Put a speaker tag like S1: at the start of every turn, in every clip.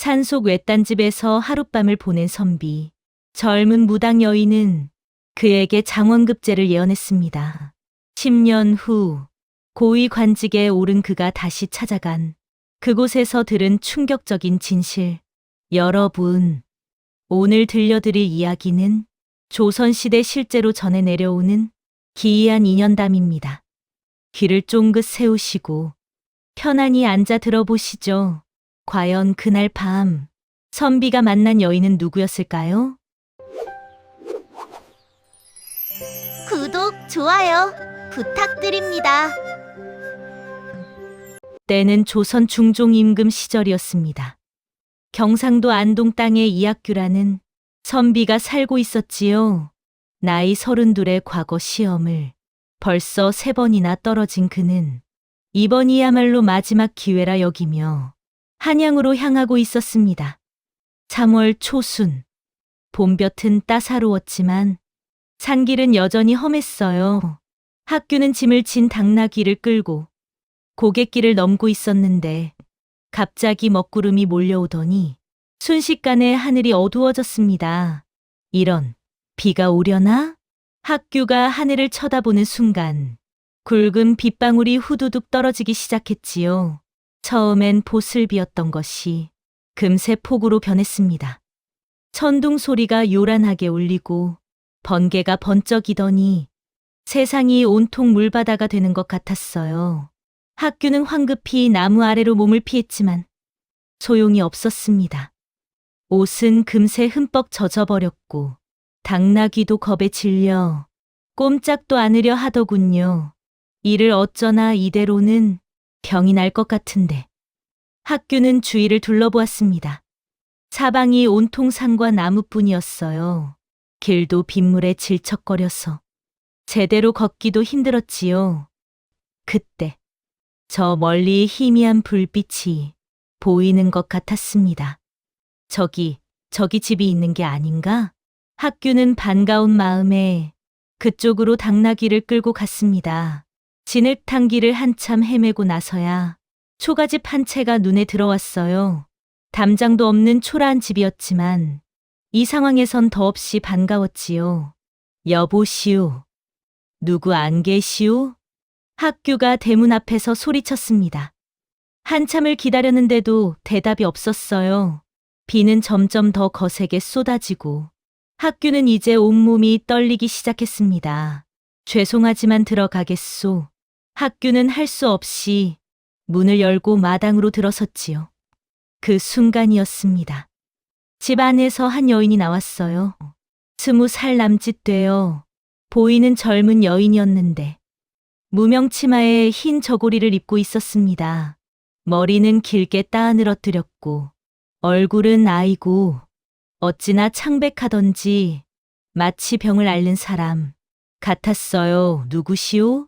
S1: 산속 외딴집에서 하룻밤을 보낸 선비. 젊은 무당 여인은 그에게 장원급제를 예언했습니다. 10년 후 고위 관직에 오른 그가 다시 찾아간 그곳에서 들은 충격적인 진실. 여러분, 오늘 들려드릴 이야기는 조선시대 실제로 전해 내려오는 기이한 인연담입니다. 귀를 쫑긋 세우시고 편안히 앉아 들어보시죠. 과연 그날 밤 선비가 만난 여인은 누구였을까요?
S2: 구독, 좋아요 부탁드립니다.
S1: 때는 조선 중종 임금 시절이었습니다. 경상도 안동 땅의 이학규라는 선비가 살고 있었지요. 나이 32의 과거 시험을 벌써 3번이나 떨어진 그는 이번이야말로 마지막 기회라 여기며 한양으로 향하고 있었습니다. 3월 초순, 봄볕은 따사로웠지만 산길은 여전히 험했어요. 학규는 짐을 진 당나귀를 끌고 고갯길을 넘고 있었는데 갑자기 먹구름이 몰려오더니 순식간에 하늘이 어두워졌습니다. 이런, 비가 오려나? 학규가 하늘을 쳐다보는 순간 굵은 빗방울이 후두둑 떨어지기 시작했지요. 처음엔 보슬비였던 것이 금세 폭우로 변했습니다. 천둥 소리가 요란하게 울리고 번개가 번쩍이더니 세상이 온통 물바다가 되는 것 같았어요. 학규는 황급히 나무 아래로 몸을 피했지만 소용이 없었습니다. 옷은 금세 흠뻑 젖어버렸고 당나귀도 겁에 질려 꼼짝도 않으려 하더군요. 이를 어쩌나 이대로는 병이 날 것 같은데. 학규는 주위를 둘러보았습니다. 사방이 온통 산과 나무뿐이었어요. 길도 빗물에 질척거려서 제대로 걷기도 힘들었지요. 그때 저 멀리 희미한 불빛이 보이는 것 같았습니다. 저기 집이 있는 게 아닌가? 학규는 반가운 마음에 그쪽으로 당나귀를 끌고 갔습니다. 진흙탕 길을 한참 헤매고 나서야 초가집 한 채가 눈에 들어왔어요. 담장도 없는 초라한 집이었지만 이 상황에선 더없이 반가웠지요. 여보시오. 누구 안 계시오? 학규가 대문 앞에서 소리쳤습니다. 한참을 기다렸는데도 대답이 없었어요. 비는 점점 더 거세게 쏟아지고 학규는 이제 온몸이 떨리기 시작했습니다. 죄송하지만 들어가겠소. 학규는 할 수 없이 문을 열고 마당으로 들어섰지요. 그 순간이었습니다. 집 안에서 한 여인이 나왔어요. 20살 남짓 되어 보이는 젊은 여인이었는데 무명 치마에 흰 저고리를 입고 있었습니다. 머리는 길게 따늘어뜨렸고 얼굴은 아이고 어찌나 창백하던지 마치 병을 앓는 사람 같았어요. 누구시오?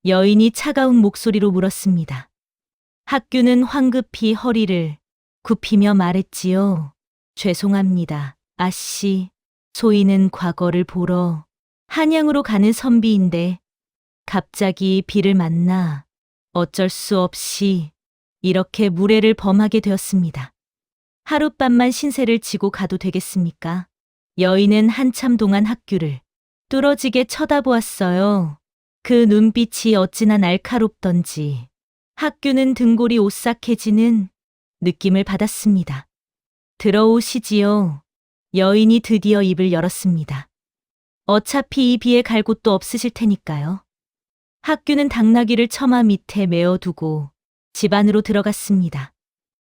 S1: 여인이 차가운 목소리로 물었습니다. 학규는 황급히 허리를 굽히며 말했지요. 죄송합니다. 아씨, 소인은 과거를 보러 한양으로 가는 선비인데 갑자기 비를 만나 어쩔 수 없이 이렇게 무례를 범하게 되었습니다. 하룻밤만 신세를 지고 가도 되겠습니까? 여인은 한참 동안 학규를 뚫어지게 쳐다보았어요. 그 눈빛이 어찌나 날카롭던지 학규는 등골이 오싹해지는 느낌을 받았습니다. 들어오시지요. 여인이 드디어 입을 열었습니다. 어차피 이 비에 갈 곳도 없으실 테니까요. 학규는 당나귀를 처마 밑에 메어두고 집 안으로 들어갔습니다.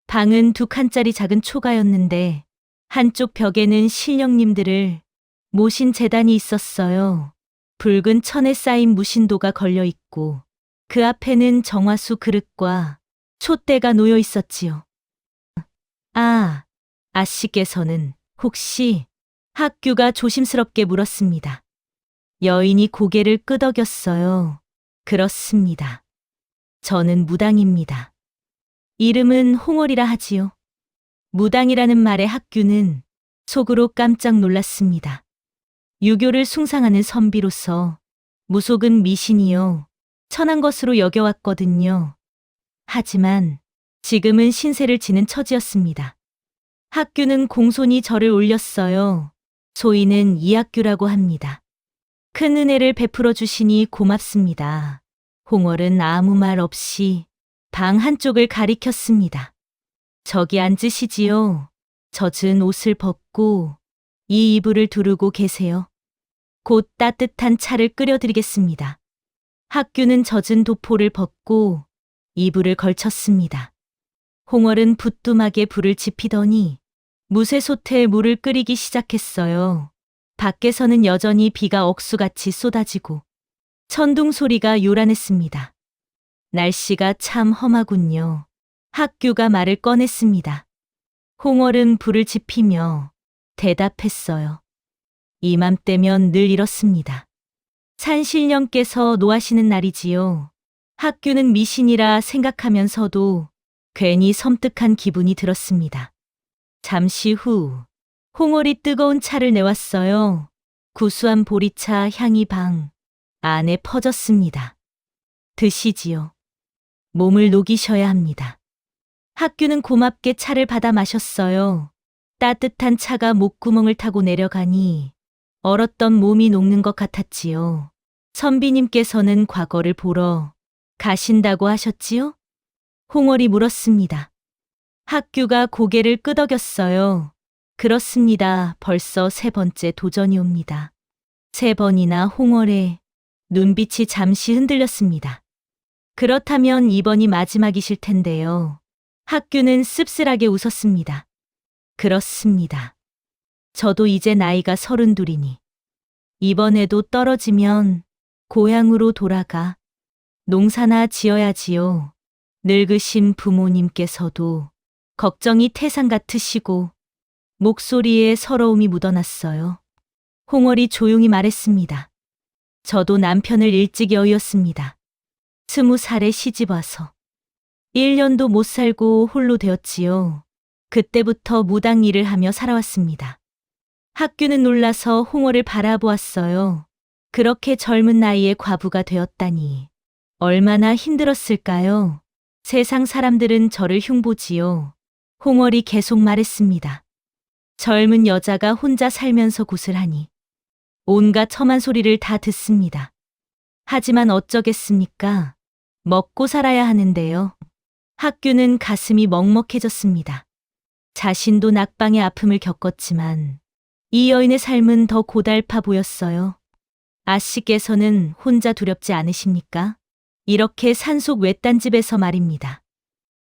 S1: 방은 2칸짜리 작은 초가였는데 한쪽 벽에는 신령님들을 모신 제단이 있었어요. 붉은 천에 쌓인 무신도가 걸려 있고 그 앞에는 정화수 그릇과 촛대가 놓여 있었지요. 아, 아씨께서는 혹시? 학규가 조심스럽게 물었습니다. 여인이 고개를 끄덕였어요. 그렇습니다. 저는 무당입니다. 이름은 홍월이라 하지요. 무당이라는 말에 학규는 속으로 깜짝 놀랐습니다. 유교를 숭상하는 선비로서 무속은 미신이요. 천한 것으로 여겨왔거든요. 하지만 지금은 신세를 지는 처지였습니다. 학규는 공손히 절을 올렸어요. 소희는 이학규라고 합니다. 큰 은혜를 베풀어 주시니 고맙습니다. 홍월은 아무 말 없이 방 한쪽을 가리켰습니다. 저기 앉으시지요. 젖은 옷을 벗고 이 이불을 두르고 계세요. 곧 따뜻한 차를 끓여드리겠습니다. 학규는 젖은 도포를 벗고 이불을 걸쳤습니다. 홍월은 부뚜막에 불을 지피더니 무쇠솥에 물을 끓이기 시작했어요. 밖에서는 여전히 비가 억수같이 쏟아지고 천둥 소리가 요란했습니다. 날씨가 참 험하군요. 학규가 말을 꺼냈습니다. 홍월은 불을 지피며 대답했어요. 이맘때면 늘 이렇습니다. 산신령께서 노하시는 날이지요. 학규는 미신이라 생각하면서도 괜히 섬뜩한 기분이 들었습니다. 잠시 후 홍월이 뜨거운 차를 내왔어요. 구수한 보리차 향이 방 안에 퍼졌습니다. 드시지요. 몸을 녹이셔야 합니다. 학규는 고맙게 차를 받아 마셨어요. 따뜻한 차가 목구멍을 타고 내려가니 얼었던 몸이 녹는 것 같았지요. 선비님께서는 과거를 보러 가신다고 하셨지요? 홍월이 물었습니다. 학규가 고개를 끄덕였어요. 그렇습니다. 벌써 3번째 도전이 옵니다. 3번이나 홍월의 눈빛이 잠시 흔들렸습니다. 그렇다면 이번이 마지막이실 텐데요. 학규는 씁쓸하게 웃었습니다. 그렇습니다. 저도 이제 나이가 32이니 이번에도 떨어지면 고향으로 돌아가 농사나 지어야지요. 늙으신 부모님께서도 걱정이 태산 같으시고 목소리에 서러움이 묻어났어요. 홍월이 조용히 말했습니다. 저도 남편을 일찍 여의었습니다. 20살에 시집와서 1년도 못 살고 홀로 되었지요. 그때부터 무당 일을 하며 살아왔습니다. 학규는 놀라서 홍월을 바라보았어요. 그렇게 젊은 나이에 과부가 되었다니 얼마나 힘들었을까요? 세상 사람들은 저를 흉보지요. 홍월이 계속 말했습니다. 젊은 여자가 혼자 살면서 고슬하니 온갖 험한 소리를 다 듣습니다. 하지만 어쩌겠습니까? 먹고 살아야 하는데요. 학규는 가슴이 먹먹해졌습니다. 자신도 낙방의 아픔을 겪었지만 이 여인의 삶은 더 고달파 보였어요. 아씨께서는 혼자 두렵지 않으십니까? 이렇게 산속 외딴 집에서 말입니다.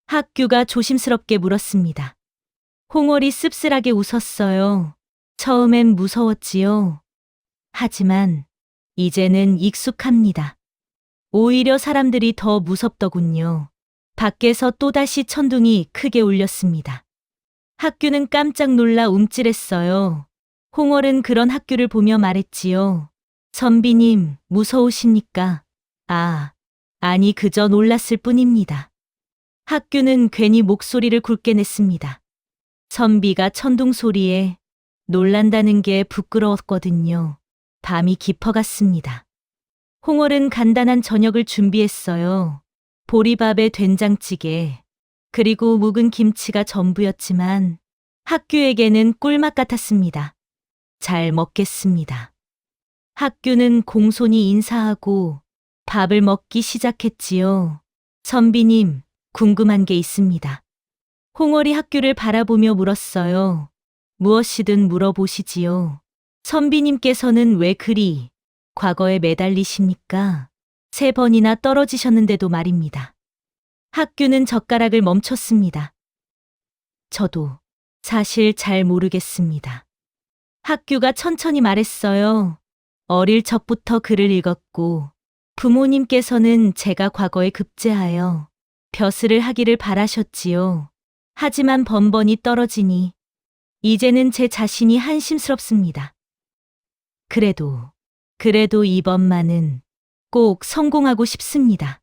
S1: 학규가 조심스럽게 물었습니다. 홍월이 씁쓸하게 웃었어요. 처음엔 무서웠지요. 하지만 이제는 익숙합니다. 오히려 사람들이 더 무섭더군요. 밖에서 또다시 천둥이 크게 울렸습니다. 학규는 깜짝 놀라 움찔했어요. 홍월은 그런 학규를 보며 말했지요. 선비님, 무서우십니까? 아니 그저 놀랐을 뿐입니다. 학규는 괜히 목소리를 굵게 냈습니다. 선비가 천둥 소리에 놀란다는 게 부끄러웠거든요. 밤이 깊어갔습니다. 홍월은 간단한 저녁을 준비했어요. 보리밥에 된장찌개, 그리고 묵은 김치가 전부였지만 학규에게는 꿀맛 같았습니다. 잘 먹겠습니다. 학규는 공손히 인사하고 밥을 먹기 시작했지요. 선비님, 궁금한 게 있습니다. 홍월이 학규를 바라보며 물었어요. 무엇이든 물어보시지요. 선비님께서는 왜 그리 과거에 매달리십니까? 3번이나 떨어지셨는데도 말입니다. 학규는 젓가락을 멈췄습니다. 저도 사실 잘 모르겠습니다. 학규가 천천히 말했어요. 어릴 적부터 글을 읽었고 부모님께서는 제가 과거에 급제하여 벼슬을 하기를 바라셨지요. 하지만 번번이 떨어지니 이제는 제 자신이 한심스럽습니다. 그래도 이번만은 꼭 성공하고 싶습니다.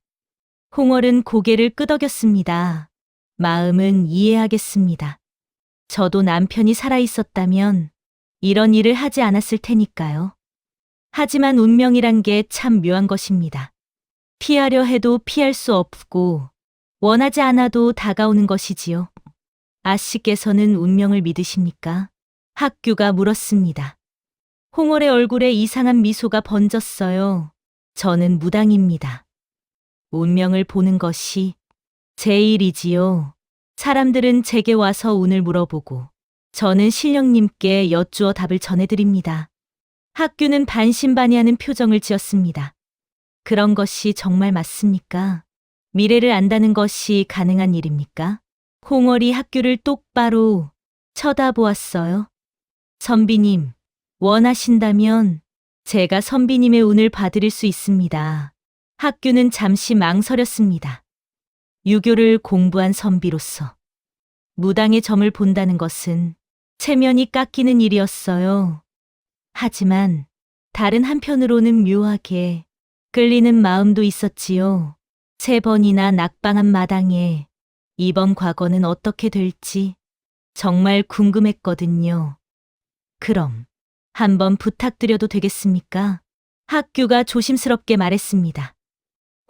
S1: 홍월은 고개를 끄덕였습니다. 마음은 이해하겠습니다. 저도 남편이 살아있었다면 이런 일을 하지 않았을 테니까요. 하지만 운명이란 게 참 묘한 것입니다. 피하려 해도 피할 수 없고 원하지 않아도 다가오는 것이지요. 아씨께서는 운명을 믿으십니까? 학규가 물었습니다. 홍월의 얼굴에 이상한 미소가 번졌어요. 저는 무당입니다. 운명을 보는 것이 제 일이지요. 사람들은 제게 와서 운을 물어보고 저는 신령님께 여쭈어 답을 전해드립니다. 학규는 반신반의하는 표정을 지었습니다. 그런 것이 정말 맞습니까? 미래를 안다는 것이 가능한 일입니까? 홍월이 학규를 똑바로 쳐다보았어요. 선비님, 원하신다면 제가 선비님의 운을 봐드릴 수 있습니다. 학규는 잠시 망설였습니다. 유교를 공부한 선비로서 무당의 점을 본다는 것은 체면이 깎이는 일이었어요. 하지만 다른 한편으로는 묘하게 끌리는 마음도 있었지요. 3번이나 낙방한 마당에 이번 과거는 어떻게 될지 정말 궁금했거든요. 그럼 한번 부탁드려도 되겠습니까? 학규가 조심스럽게 말했습니다.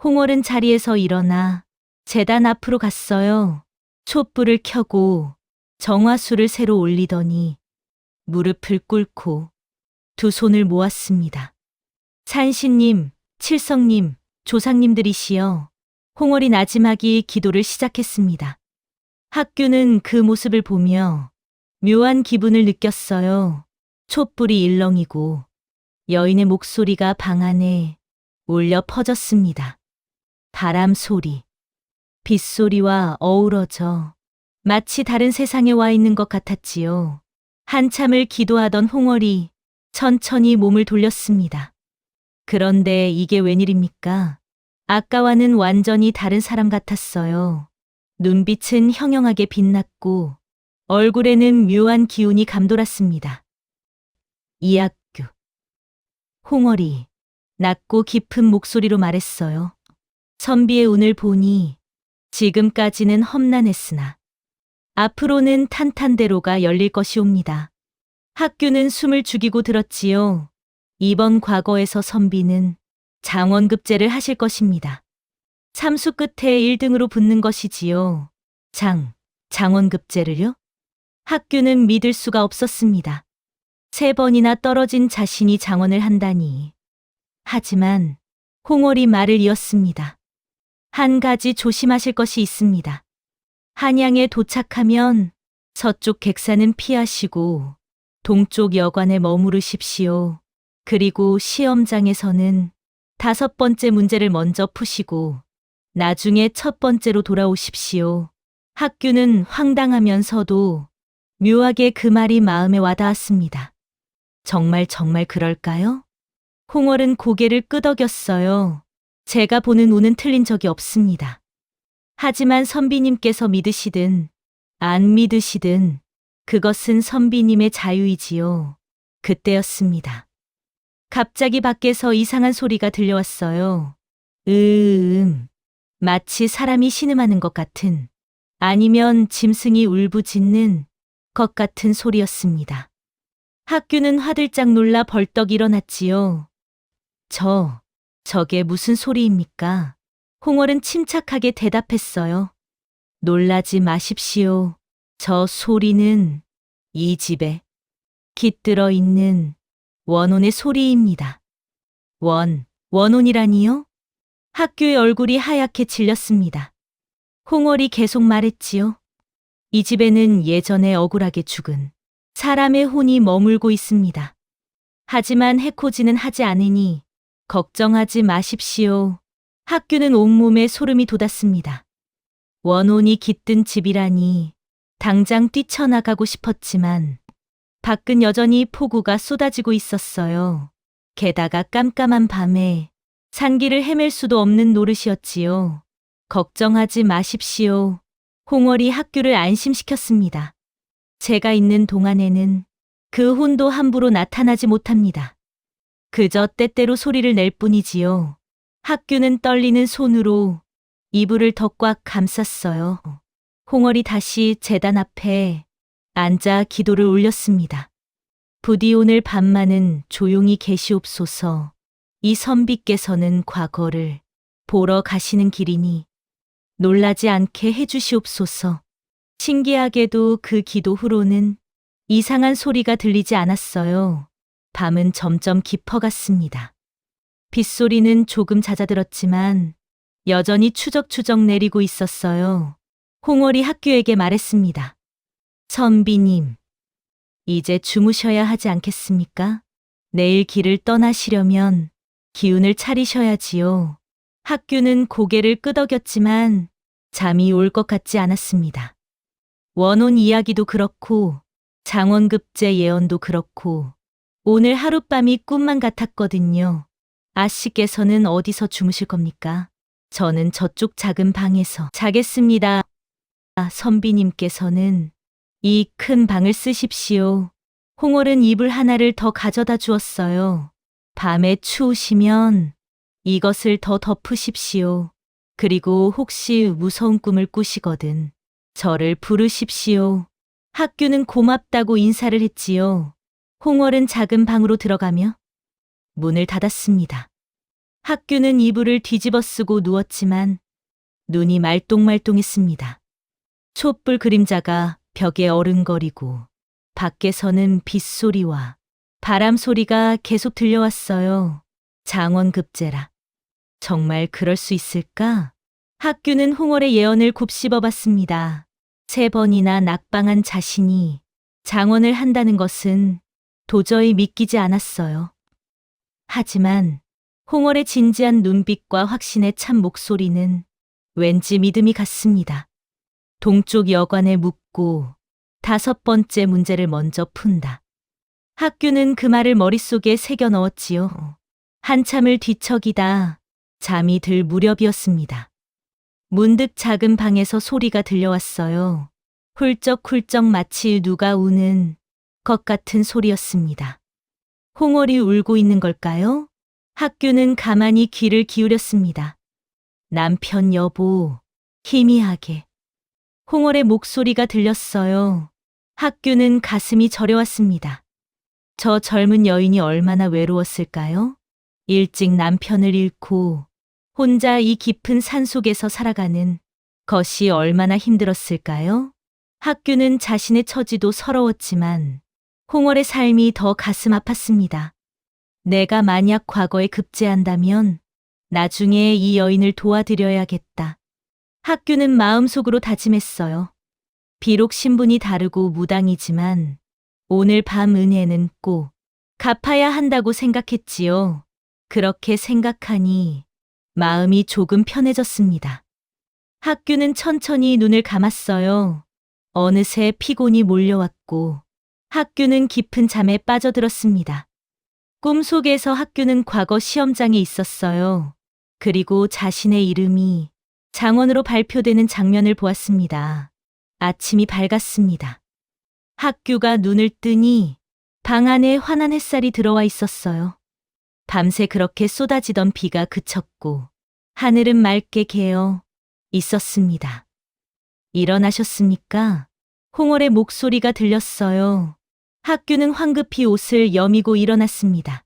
S1: 홍월은 자리에서 일어나 제단 앞으로 갔어요. 촛불을 켜고 정화수를 새로 올리더니 무릎을 꿇고 두 손을 모았습니다. 산신님, 칠성님, 조상님들이시여. 홍월이 나지막이 기도를 시작했습니다. 학규는 그 모습을 보며 묘한 기분을 느꼈어요. 촛불이 일렁이고 여인의 목소리가 방 안에 울려 퍼졌습니다. 바람 소리, 빗소리와 어우러져 마치 다른 세상에 와 있는 것 같았지요. 한참을 기도하던 홍월이 천천히 몸을 돌렸습니다. 그런데 이게 웬일입니까? 아까와는 완전히 다른 사람 같았어요. 눈빛은 형형하게 빛났고 얼굴에는 묘한 기운이 감돌았습니다. 이학규. 홍월이 낮고 깊은 목소리로 말했어요. 선비의 운을 보니 지금까지는 험난했으나 앞으로는 탄탄대로가 열릴 것이옵니다. 학규는 숨을 죽이고 들었지요. 이번 과거에서 선비는 장원급제를 하실 것입니다. 삼수 끝에 1등으로 붙는 것이지요. 장원급제를요? 학규는 믿을 수가 없었습니다. 3번이나 떨어진 자신이 장원을 한다니. 하지만 홍월이 말을 이었습니다. 한 가지 조심하실 것이 있습니다. 한양에 도착하면 서쪽 객사는 피하시고 동쪽 여관에 머무르십시오. 그리고 시험장에서는 5번째 문제를 먼저 푸시고 나중에 첫 번째로 돌아오십시오. 학규는 황당하면서도 묘하게 그 말이 마음에 와닿았습니다. 정말 그럴까요? 홍월은 고개를 끄덕였어요. 제가 보는 운은 틀린 적이 없습니다. 하지만 선비님께서 믿으시든 안 믿으시든 그것은 선비님의 자유이지요. 그때였습니다. 갑자기 밖에서 이상한 소리가 들려왔어요. 마치 사람이 신음하는 것 같은, 아니면 짐승이 울부짖는 것 같은 소리였습니다. 학규는 화들짝 놀라 벌떡 일어났지요. 저게 무슨 소리입니까? 홍월은 침착하게 대답했어요. 놀라지 마십시오. 저 소리는 이 집에 깃들어 있는 원혼의 소리입니다. 원혼이라니요? 학규의 얼굴이 하얗게 질렸습니다. 홍월이 계속 말했지요. 이 집에는 예전에 억울하게 죽은 사람의 혼이 머물고 있습니다. 하지만 해코지는 하지 않으니 걱정하지 마십시오. 학규는 온몸에 소름이 돋았습니다. 원혼이 깃든 집이라니 당장 뛰쳐나가고 싶었지만 밖은 여전히 폭우가 쏟아지고 있었어요. 게다가 깜깜한 밤에 산길을 헤맬 수도 없는 노릇이었지요. 걱정하지 마십시오. 홍월이 학규를 안심시켰습니다. 제가 있는 동안에는 그 혼도 함부로 나타나지 못합니다. 그저 때때로 소리를 낼 뿐이지요. 학규는 떨리는 손으로 이불을 더 꽉 감쌌어요. 홍월이 다시 제단 앞에 앉아 기도를 올렸습니다. 부디 오늘 밤만은 조용히 계시옵소서. 이 선비께서는 과거를 보러 가시는 길이니 놀라지 않게 해주시옵소서. 신기하게도 그 기도 후로는 이상한 소리가 들리지 않았어요. 밤은 점점 깊어갔습니다. 빗소리는 조금 잦아들었지만 여전히 추적추적 내리고 있었어요. 홍월이 학교에게 말했습니다. 선비님, 이제 주무셔야 하지 않겠습니까? 내일 길을 떠나시려면 기운을 차리셔야지요. 학교는 고개를 끄덕였지만 잠이 올 것 같지 않았습니다. 원혼 이야기도 그렇고 장원급제 예언도 그렇고 오늘 하룻밤이 꿈만 같았거든요. 아씨께서는 어디서 주무실 겁니까? 저는 저쪽 작은 방에서 자겠습니다. 선비님께서는 이 큰 방을 쓰십시오. 홍월은 이불 하나를 더 가져다 주었어요. 밤에 추우시면 이것을 더 덮으십시오. 그리고 혹시 무서운 꿈을 꾸시거든 저를 부르십시오. 학교는 고맙다고 인사를 했지요. 홍월은 작은 방으로 들어가며 문을 닫았습니다. 학교는 이불을 뒤집어 쓰고 누웠지만 눈이 말똥말똥했습니다. 촛불 그림자가 벽에 어른거리고 밖에서는 빗소리와 바람 소리가 계속 들려왔어요. 장원급제라. 정말 그럴 수 있을까? 학교는 홍월의 예언을 곱씹어 봤습니다. 3번이나 낙방한 자신이 장원을 한다는 것은 도저히 믿기지 않았어요. 하지만 홍월의 진지한 눈빛과 확신의 참 목소리는 왠지 믿음이 갔습니다. 동쪽 여관에 묻고 5번째 문제를 먼저 푼다. 학교는 그 말을 머릿속에 새겨 넣었지요. 한참을 뒤척이다 잠이 들 무렵이었습니다. 문득 작은 방에서 소리가 들려왔어요. 훌쩍훌쩍 마치 누가 우는 것 같은 소리였습니다. 홍월이 울고 있는 걸까요? 학교는 가만히 귀를 기울였습니다. 남편 여보, 희미하게. 홍월의 목소리가 들렸어요. 학교는 가슴이 저려왔습니다. 저 젊은 여인이 얼마나 외로웠을까요? 일찍 남편을 잃고 혼자 이 깊은 산속에서 살아가는 것이 얼마나 힘들었을까요? 학교는 자신의 처지도 서러웠지만 홍월의 삶이 더 가슴 아팠습니다. 내가 만약 과거에 급제한다면 나중에 이 여인을 도와드려야겠다. 학교는 마음속으로 다짐했어요. 비록 신분이 다르고 무당이지만 오늘 밤 은혜는 꼭 갚아야 한다고 생각했지요. 그렇게 생각하니 마음이 조금 편해졌습니다. 학교는 천천히 눈을 감았어요. 어느새 피곤이 몰려왔고 학교는 깊은 잠에 빠져들었습니다. 꿈속에서 학교는 과거 시험장에 있었어요. 그리고 자신의 이름이 장원으로 발표되는 장면을 보았습니다. 아침이 밝았습니다. 학교가 눈을 뜨니 방 안에 환한 햇살이 들어와 있었어요. 밤새 그렇게 쏟아지던 비가 그쳤고 하늘은 맑게 개어 있었습니다. 일어나셨습니까? 홍월의 목소리가 들렸어요. 학교는 황급히 옷을 여미고 일어났습니다.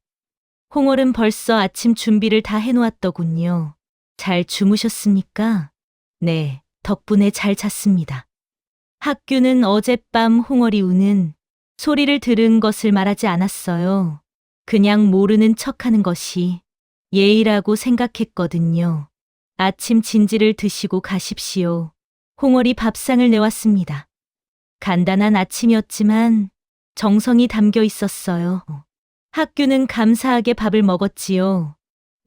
S1: 홍월은 벌써 아침 준비를 다 해놓았더군요. 잘 주무셨습니까? 네, 덕분에 잘 잤습니다. 학교는 어젯밤 홍월이 우는 소리를 들은 것을 말하지 않았어요. 그냥 모르는 척하는 것이 예의라고 생각했거든요. 아침 진지를 드시고 가십시오. 홍월이 밥상을 내왔습니다. 간단한 아침이었지만 정성이 담겨 있었어요. 학교는 감사하게 밥을 먹었지요.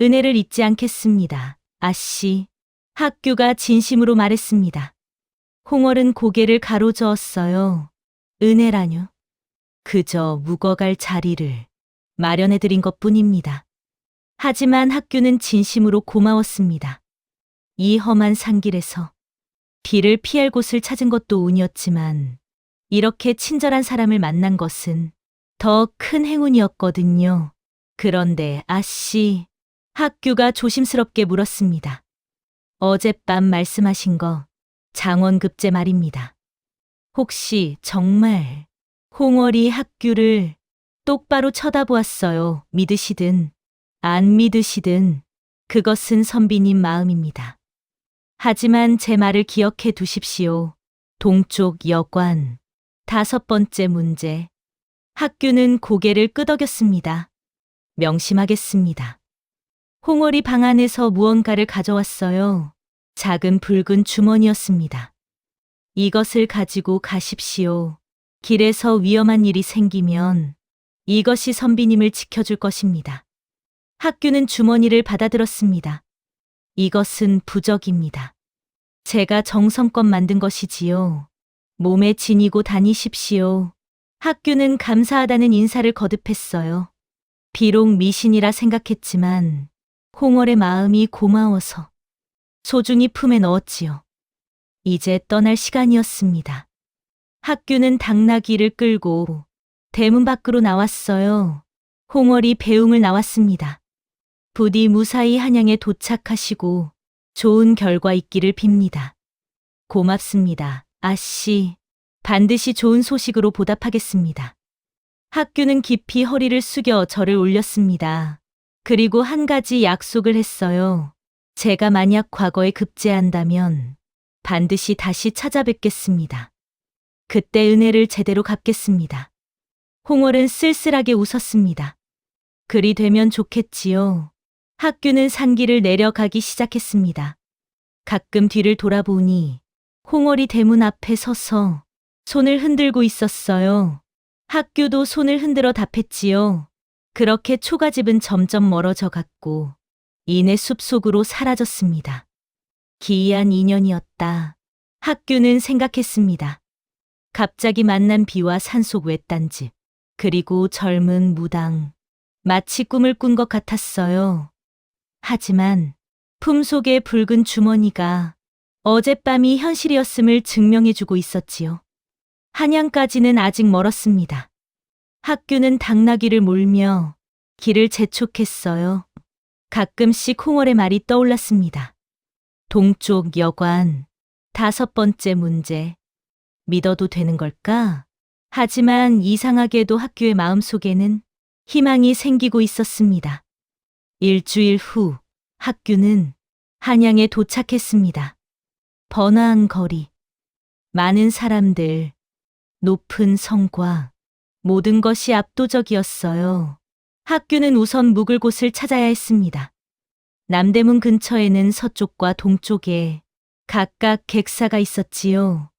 S1: 은혜를 잊지 않겠습니다. 아씨. 학교가 진심으로 말했습니다. 홍월은 고개를 가로저었어요. 은혜라뇨. 그저 묵어갈 자리를 마련해드린 것뿐입니다. 하지만 학교는 진심으로 고마웠습니다. 이 험한 산길에서 비를 피할 곳을 찾은 것도 운이었지만 이렇게 친절한 사람을 만난 것은 더 큰 행운이었거든요. 그런데 아씨, 학교가 조심스럽게 물었습니다. 어젯밤 말씀하신 거 장원급제 말입니다. 혹시 정말 홍월이 학교를 똑바로 쳐다보았어요. 믿으시든 안 믿으시든 그것은 선비님 마음입니다. 하지만 제 말을 기억해 두십시오. 동쪽 여관. 5번째 문제. 학규는 고개를 끄덕였습니다. 명심하겠습니다. 홍월이 방 안에서 무언가를 가져왔어요. 작은 붉은 주머니였습니다. 이것을 가지고 가십시오. 길에서 위험한 일이 생기면 이것이 선비님을 지켜줄 것입니다. 학규는 주머니를 받아들었습니다. 이것은 부적입니다. 제가 정성껏 만든 것이지요. 몸에 지니고 다니십시오. 학규는 감사하다는 인사를 거듭했어요. 비록 미신이라 생각했지만 홍월의 마음이 고마워서 소중히 품에 넣었지요. 이제 떠날 시간이었습니다. 학규는 당나귀를 끌고 대문 밖으로 나왔어요. 홍월이 배웅을 나왔습니다. 부디 무사히 한양에 도착하시고 좋은 결과 있기를 빕니다. 고맙습니다, 아씨. 반드시 좋은 소식으로 보답하겠습니다. 학규는 깊이 허리를 숙여 절을 올렸습니다. 그리고 한 가지 약속을 했어요. 제가 만약 과거에 급제한다면 반드시 다시 찾아뵙겠습니다. 그때 은혜를 제대로 갚겠습니다. 홍월은 쓸쓸하게 웃었습니다. 그리 되면 좋겠지요. 학규는 산길을 내려가기 시작했습니다. 가끔 뒤를 돌아보니 홍월이 대문 앞에 서서 손을 흔들고 있었어요. 학규도 손을 흔들어 답했지요. 그렇게 초가집은 점점 멀어져 갔고 이내 숲속으로 사라졌습니다. 기이한 인연이었다. 학규는 생각했습니다. 갑자기 만난 비와 산속 외딴집, 그리고 젊은 무당. 마치 꿈을 꾼 것 같았어요. 하지만 품속의 붉은 주머니가 어젯밤이 현실이었음을 증명해주고 있었지요. 한양까지는 아직 멀었습니다. 학규는 당나귀를 몰며 길을 재촉했어요. 가끔씩 홍월의 말이 떠올랐습니다. 동쪽 여관. 5번째 문제. 믿어도 되는 걸까? 하지만 이상하게도 학규의 마음속에는 희망이 생기고 있었습니다. 일주일 후 학규는 한양에 도착했습니다. 번화한 거리, 많은 사람들, 높은 성과, 모든 것이 압도적이었어요. 학규는 우선 묵을 곳을 찾아야 했습니다. 남대문 근처에는 서쪽과 동쪽에 각각 객사가 있었지요.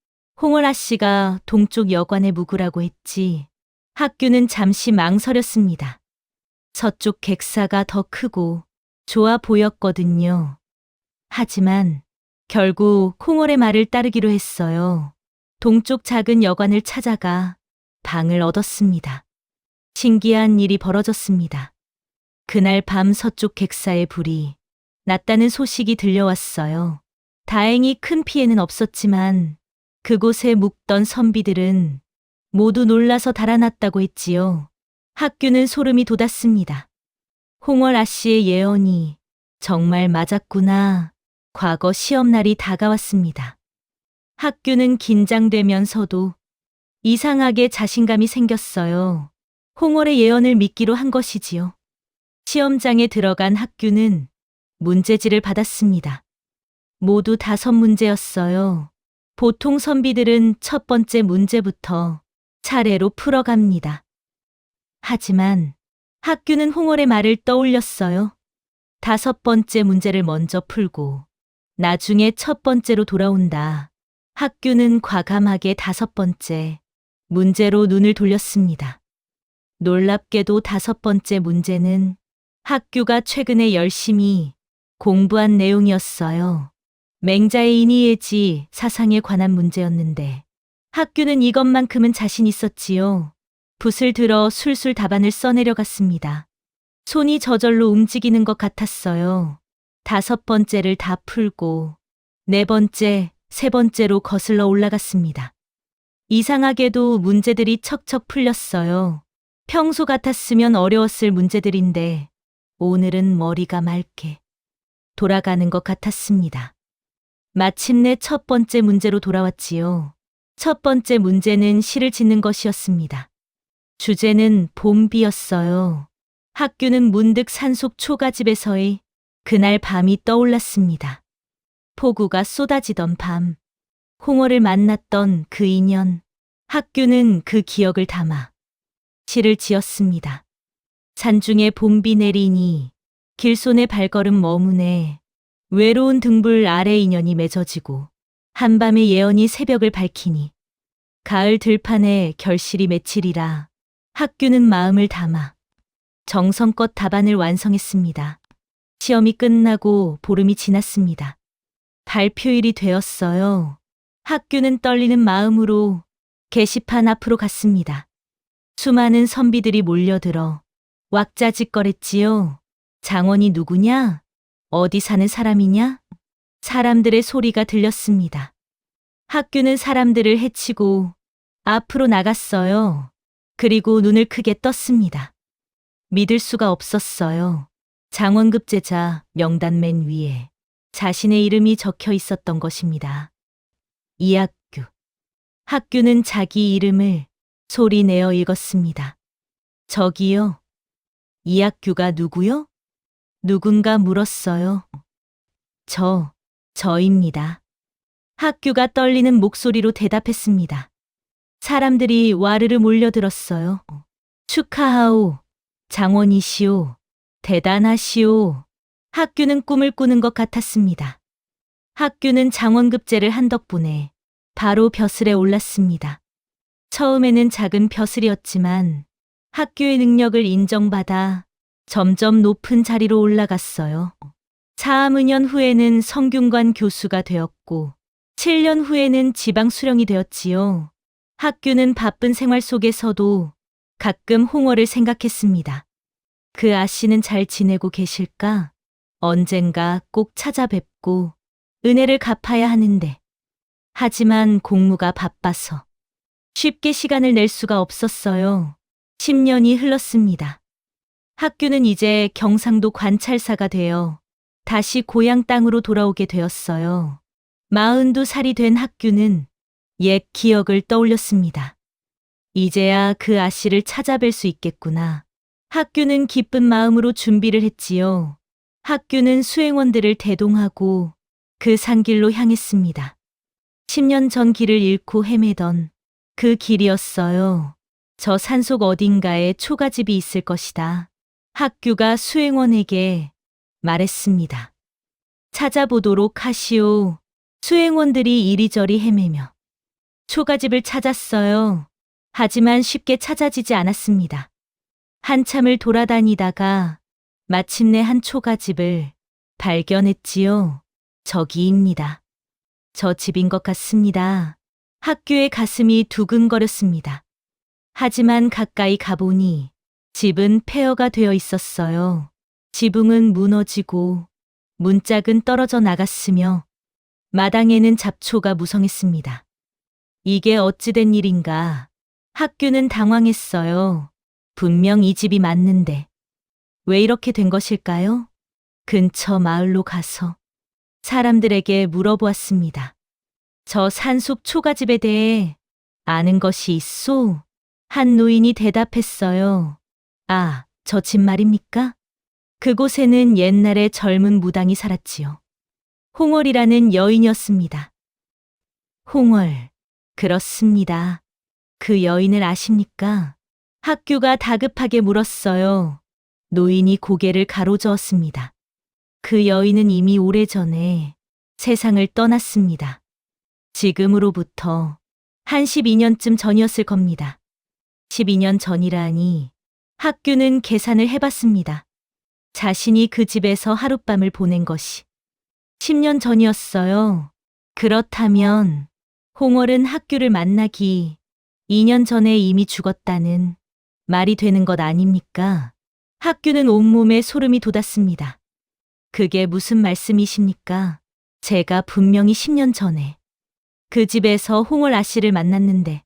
S1: 홍월 아씨가 동쪽 여관에 묵으라고 했지. 학규는 잠시 망설였습니다. 서쪽 객사가 더 크고 좋아 보였거든요. 하지만 결국 홍월의 말을 따르기로 했어요. 동쪽 작은 여관을 찾아가 방을 얻었습니다. 신기한 일이 벌어졌습니다. 그날 밤 서쪽 객사의 불이 났다는 소식이 들려왔어요. 다행히 큰 피해는 없었지만 그곳에 묵던 선비들은 모두 놀라서 달아났다고 했지요. 학규는 소름이 돋았습니다. 홍월 아씨의 예언이 정말 맞았구나. 과거 시험날이 다가왔습니다. 학규는 긴장되면서도 이상하게 자신감이 생겼어요. 홍월의 예언을 믿기로 한 것이지요. 시험장에 들어간 학규는 문제지를 받았습니다. 모두 5문제였어요. 보통 선비들은 첫 번째 문제부터 차례로 풀어갑니다. 하지만 학규는 홍월의 말을 떠올렸어요. 5번째 문제를 먼저 풀고 나중에 첫 번째로 돌아온다. 학규는 과감하게 5번째 문제로 눈을 돌렸습니다. 놀랍게도 5번째 문제는 학규가 최근에 열심히 공부한 내용이었어요. 맹자의 인의예지 사상에 관한 문제였는데 학규는 이것만큼은 자신 있었지요. 붓을 들어 술술 답안을 써내려갔습니다. 손이 저절로 움직이는 것 같았어요. 5번째를 다 풀고 4번째, 3번째로 거슬러 올라갔습니다. 이상하게도 문제들이 척척 풀렸어요. 평소 같았으면 어려웠을 문제들인데 오늘은 머리가 맑게 돌아가는 것 같았습니다. 마침내 첫 번째 문제로 돌아왔지요. 첫 번째 문제는 시를 짓는 것이었습니다. 주제는 봄비였어요. 학규는 문득 산속 초가집에서의 그날 밤이 떠올랐습니다. 폭우가 쏟아지던 밤, 홍어를 만났던 그 인연. 학규는 그 기억을 담아 시를 지었습니다. 산중에 봄비 내리니 길손의 발걸음 머무네. 외로운 등불 아래 인연이 맺어지고 한밤의 예언이 새벽을 밝히니 가을 들판에 결실이 맺히리라. 학규는 마음을 담아 정성껏 답안을 완성했습니다. 시험이 끝나고 보름이 지났습니다. 발표일이 되었어요. 학규는 떨리는 마음으로 게시판 앞으로 갔습니다. 수많은 선비들이 몰려들어 왁자지껄했지요. 장원이 누구냐? 어디 사는 사람이냐? 사람들의 소리가 들렸습니다. 학규는 사람들을 헤치고 앞으로 나갔어요. 그리고 눈을 크게 떴습니다. 믿을 수가 없었어요. 장원급제자 명단 맨 위에 자신의 이름이 적혀 있었던 것입니다. 이학규. 학규는 자기 이름을 소리내어 읽었습니다. 저기요. 이학규가 누구요? 누군가 물었어요. 저입니다. 학규가 떨리는 목소리로 대답했습니다. 사람들이 와르르 몰려들었어요. 축하하오. 장원이시오. 대단하시오. 학규는 꿈을 꾸는 것 같았습니다. 학규는 장원급제를 한 덕분에 바로 벼슬에 올랐습니다. 처음에는 작은 벼슬이었지만 학교의 능력을 인정받아 점점 높은 자리로 올라갔어요. 4~5년 후에는 성균관 교수가 되었고 7년 후에는 지방 수령이 되었지요. 학교는 바쁜 생활 속에서도 가끔 홍어를 생각했습니다. 그 아씨는 잘 지내고 계실까? 언젠가 꼭 찾아뵙고 은혜를 갚아야 하는데. 하지만 공무가 바빠서 쉽게 시간을 낼 수가 없었어요. 10년이 흘렀습니다. 학교는 이제 경상도 관찰사가 되어 다시 고향 땅으로 돌아오게 되었어요. 42살이 된 학교는 옛 기억을 떠올렸습니다. 이제야 그 아씨를 찾아뵐 수 있겠구나. 학교는 기쁜 마음으로 준비를 했지요. 학교는 수행원들을 대동하고 그 산길로 향했습니다. 10년 전 길을 잃고 헤매던 그 길이었어요. 저 산속 어딘가에 초가집이 있을 것이다. 학교가 수행원에게 말했습니다. 찾아보도록 하시오. 수행원들이 이리저리 헤매며 초가집을 찾았어요. 하지만 쉽게 찾아지지 않았습니다. 한참을 돌아다니다가 마침내 한 초가집을 발견했지요. 저기입니다. 저 집인 것 같습니다. 학교의 가슴이 두근거렸습니다. 하지만 가까이 가보니 집은 폐허가 되어 있었어요. 지붕은 무너지고 문짝은 떨어져 나갔으며 마당에는 잡초가 무성했습니다. 이게 어찌된 일인가? 학교는 당황했어요. 분명 이 집이 맞는데 왜 이렇게 된 것일까요? 근처 마을로 가서 사람들에게 물어보았습니다. 저 산속 초가집에 대해 아는 것이 있소? 한 노인이 대답했어요. 아, 저 집 말입니까? 그곳에는 옛날에 젊은 무당이 살았지요. 홍월이라는 여인이었습니다. 홍월, 그렇습니다. 그 여인을 아십니까? 학교가 다급하게 물었어요. 노인이 고개를 가로저었습니다. 그 여인은 이미 오래전에 세상을 떠났습니다. 지금으로부터 한 12년쯤 전이었을 겁니다. 12년 전이라니 학교는 계산을 해봤습니다. 자신이 그 집에서 하룻밤을 보낸 것이 10년 전이었어요. 그렇다면 홍월은 학교를 만나기 2년 전에 이미 죽었다는 말이 되는 것 아닙니까? 학교는 온몸에 소름이 돋았습니다. 그게 무슨 말씀이십니까? 제가 분명히 10년 전에 그 집에서 홍월 아씨를 만났는데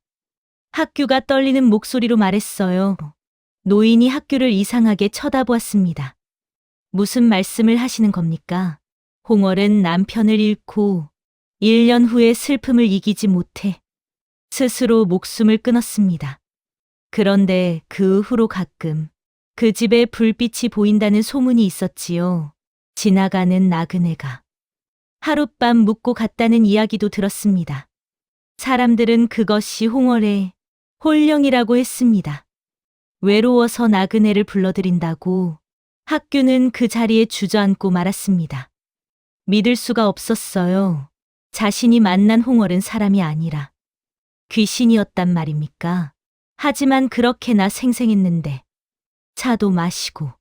S1: 학교가 떨리는 목소리로 말했어요. 노인이 학교를 이상하게 쳐다보았습니다. 무슨 말씀을 하시는 겁니까? 홍월은 남편을 잃고 1년 후에 슬픔을 이기지 못해 스스로 목숨을 끊었습니다. 그런데 그 후로 가끔 그 집에 불빛이 보인다는 소문이 있었지요. 지나가는 나그네가 하룻밤 묵고 갔다는 이야기도 들었습니다. 사람들은 그것이 홍월의 홀령이라고 했습니다. 외로워서 나그네를 불러들인다고 학규는 그 자리에 주저앉고 말았습니다. 믿을 수가 없었어요. 자신이 만난 홍월은 사람이 아니라 귀신이었단 말입니까? 하지만 그렇게나 생생했는데, 차도 마시고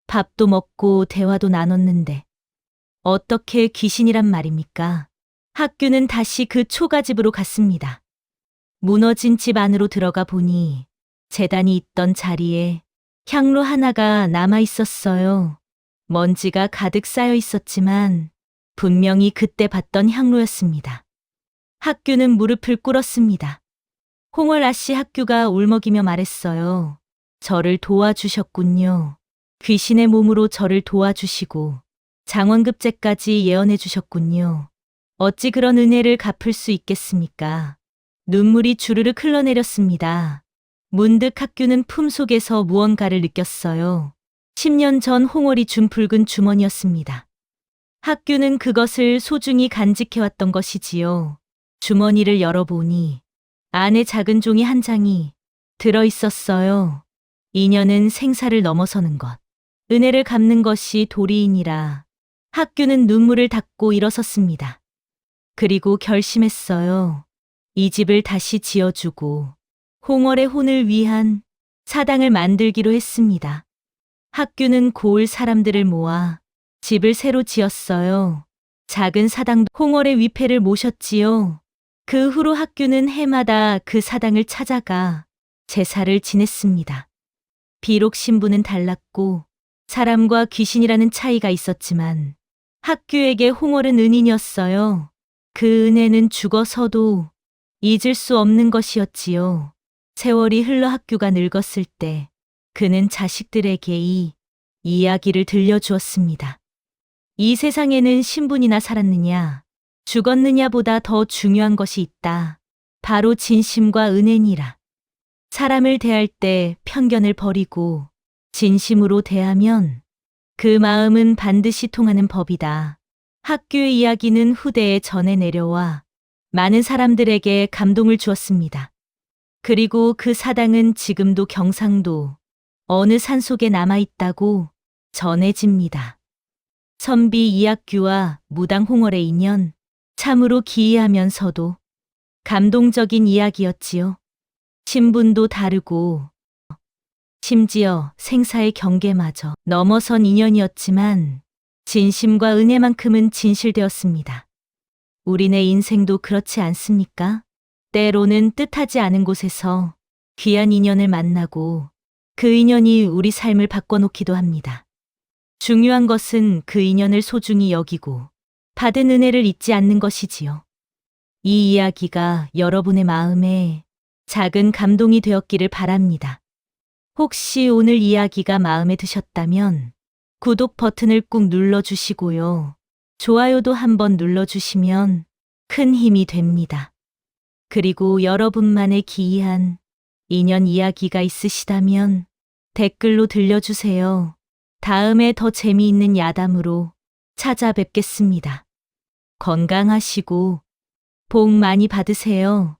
S1: 밥도 먹고 대화도 나눴는데 어떻게 귀신이란 말입니까? 학규는 다시 그 초가집으로 갔습니다. 무너진 집 안으로 들어가 보니 제단이 있던 자리에 향로 하나가 남아 있었어요. 먼지가 가득 쌓여 있었지만 분명히 그때 봤던 향로였습니다. 학규는 무릎을 꿇었습니다. 홍월 아씨 학규가 울먹이며 말했어요. 저를 도와주셨군요. 귀신의 몸으로 저를 도와주시고 장원급제까지 예언해 주셨군요. 어찌 그런 은혜를 갚을 수 있겠습니까? 눈물이 주르륵 흘러내렸습니다. 문득 학규는 품속에서 무언가를 느꼈어요. 10년 전 홍월이 준 붉은 주머니였습니다. 학규는 그것을 소중히 간직해왔던 것이지요. 주머니를 열어보니 안에 작은 종이 한 장이 들어 있었어요. 인연은 생사를 넘어서는 것, 은혜를 갚는 것이 도리이니라. 학규는 눈물을 닦고 일어섰습니다. 그리고 결심했어요. 이 집을 다시 지어주고 홍월의 혼을 위한 사당을 만들기로 했습니다. 학규는 고을 사람들을 모아 집을 새로 지었어요. 작은 사당도 홍월의 위패를 모셨지요. 그 후로 학규는 해마다 그 사당을 찾아가 제사를 지냈습니다. 비록 신분은 달랐고 사람과 귀신이라는 차이가 있었지만 학규에게 홍월은 은인이었어요. 그 은혜는 죽어서도 잊을 수 없는 것이었지요. 세월이 흘러 학규가 늙었을 때 그는 자식들에게 이 이야기를 들려주었습니다. 이 세상에는 신분이나 살았느냐, 죽었느냐보다 더 중요한 것이 있다. 바로 진심과 은혜니라. 사람을 대할 때 편견을 버리고 진심으로 대하면 그 마음은 반드시 통하는 법이다. 학규의 이야기는 후대에 전해 내려와 많은 사람들에게 감동을 주었습니다. 그리고 그 사당은 지금도 경상도 어느 산속에 남아있다고 전해집니다. 선비 이학규와 무당 홍월의 인연, 참으로 기이하면서도 감동적인 이야기였지요. 신분도 다르고 심지어 생사의 경계마저 넘어선 인연이었지만 진심과 은혜만큼은 진실되었습니다. 우리네 인생도 그렇지 않습니까? 때로는 뜻하지 않은 곳에서 귀한 인연을 만나고 그 인연이 우리 삶을 바꿔놓기도 합니다. 중요한 것은 그 인연을 소중히 여기고 받은 은혜를 잊지 않는 것이지요. 이 이야기가 여러분의 마음에 작은 감동이 되었기를 바랍니다. 혹시 오늘 이야기가 마음에 드셨다면 구독 버튼을 꾹 눌러주시고요. 좋아요도 한번 눌러주시면 큰 힘이 됩니다. 그리고 여러분만의 기이한 인연 이야기가 있으시다면 댓글로 들려주세요. 다음에 더 재미있는 야담으로 찾아뵙겠습니다. 건강하시고 복 많이 받으세요.